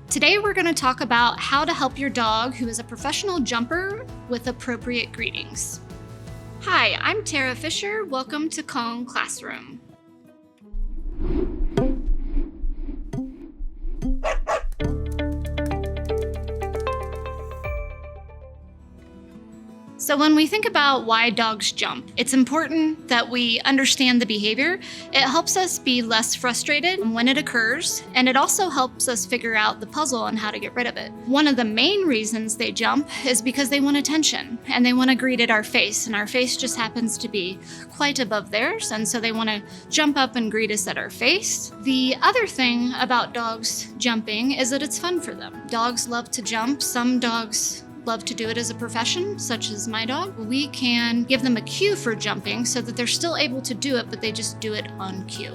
Today we're going to talk about how to help your dog who is a professional jumper with appropriate greetings. Hi, I'm Tara Fisher. Welcome to Kong Classroom. So when we think about why dogs jump, it's important that we understand the behavior. It helps us be less frustrated when it occurs, and it also helps us figure out the puzzle on how to get rid of it. One of the main reasons they jump is because they want attention, and they want to greet at our face, and our face just happens to be quite above theirs, and so they want to jump up and greet us at our face. The other thing about dogs jumping is that it's fun for them. Dogs love to jump. Some dogs love to do it as a profession, such as my dog. We can give them a cue for jumping so that they're still able to do it, but they just do it on cue.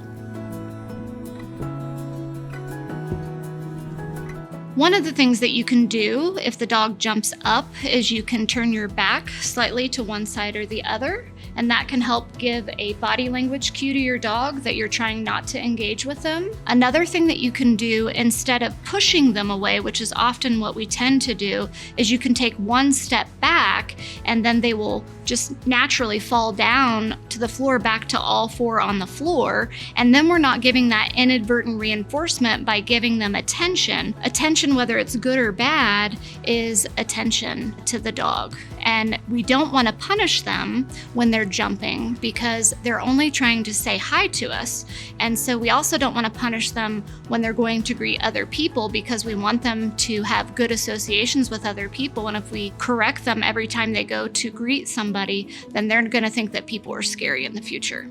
One of the things that you can do if the dog jumps up is you can turn your back slightly to one side or the other, and that can help give a body language cue to your dog that you're trying not to engage with them. Another thing that you can do instead of pushing them away, which is often what we tend to do, is you can take one step back and then they will just naturally fall down to the floor, back to all four on the floor. And then we're not giving that inadvertent reinforcement by giving them attention. Attention, whether it's good or bad, is attention to the dog. And we don't want to punish them when they're jumping because they're only trying to say hi to us. And so we also don't want to punish them when they're going to greet other people because we want them to have good associations with other people. And if we correct them every time they go to greet somebody, then they're going to think that people are scary in the future.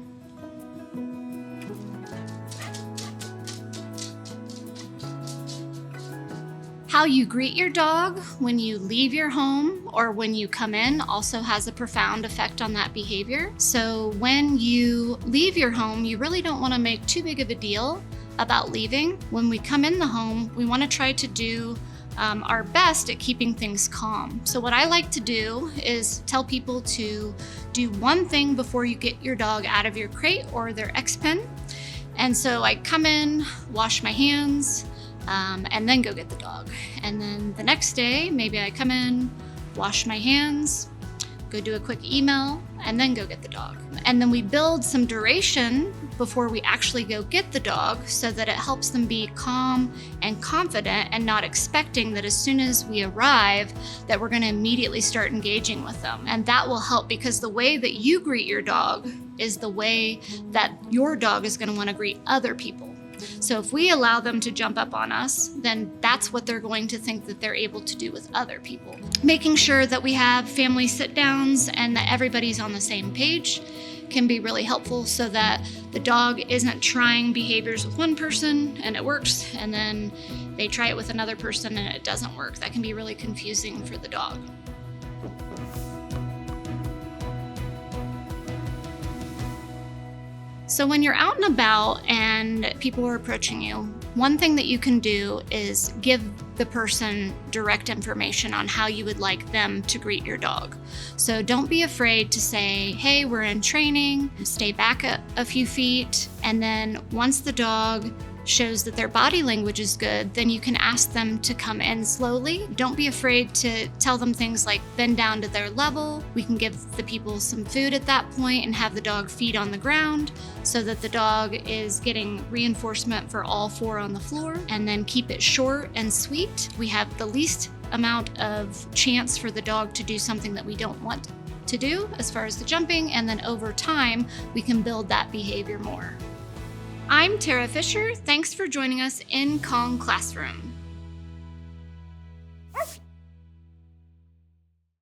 How you greet your dog when you leave your home or when you come in also has a profound effect on that behavior. So when you leave your home, you really don't want to make too big of a deal about leaving. When we come in the home, we want to try to do our best at keeping things calm. So what I like to do is tell people to do one thing before you get your dog out of your crate or their X-Pen. And so I come in, wash my hands, and then go get the dog. And then the next day, maybe I come in, wash my hands, go do a quick email, and then go get the dog. And then we build some duration before we actually go get the dog so that it helps them be calm and confident and not expecting that as soon as we arrive that we're going to immediately start engaging with them. And that will help because the way that you greet your dog is the way that your dog is going to want to greet other people. So if we allow them to jump up on us, then that's what they're going to think that they're able to do with other people. Making sure that we have family sit-downs and that everybody's on the same page can be really helpful so that the dog isn't trying behaviors with one person and it works, and then they try it with another person and it doesn't work. That can be really confusing for the dog. So when you're out and about and people are approaching you, one thing that you can do is give the person direct information on how you would like them to greet your dog. So don't be afraid to say, hey, we're in training, stay back a few feet, and then once the dog shows that their body language is good, then you can ask them to come in slowly. Don't be afraid to tell them things like bend down to their level. We can give the people some food at that point and have the dog feed on the ground so that the dog is getting reinforcement for all four on the floor, and then keep it short and sweet. We have the least amount of chance for the dog to do something that we don't want to do as far as the jumping, and then over time we can build that behavior more. I'm Tara Fisher. Thanks for joining us in Kong Classroom.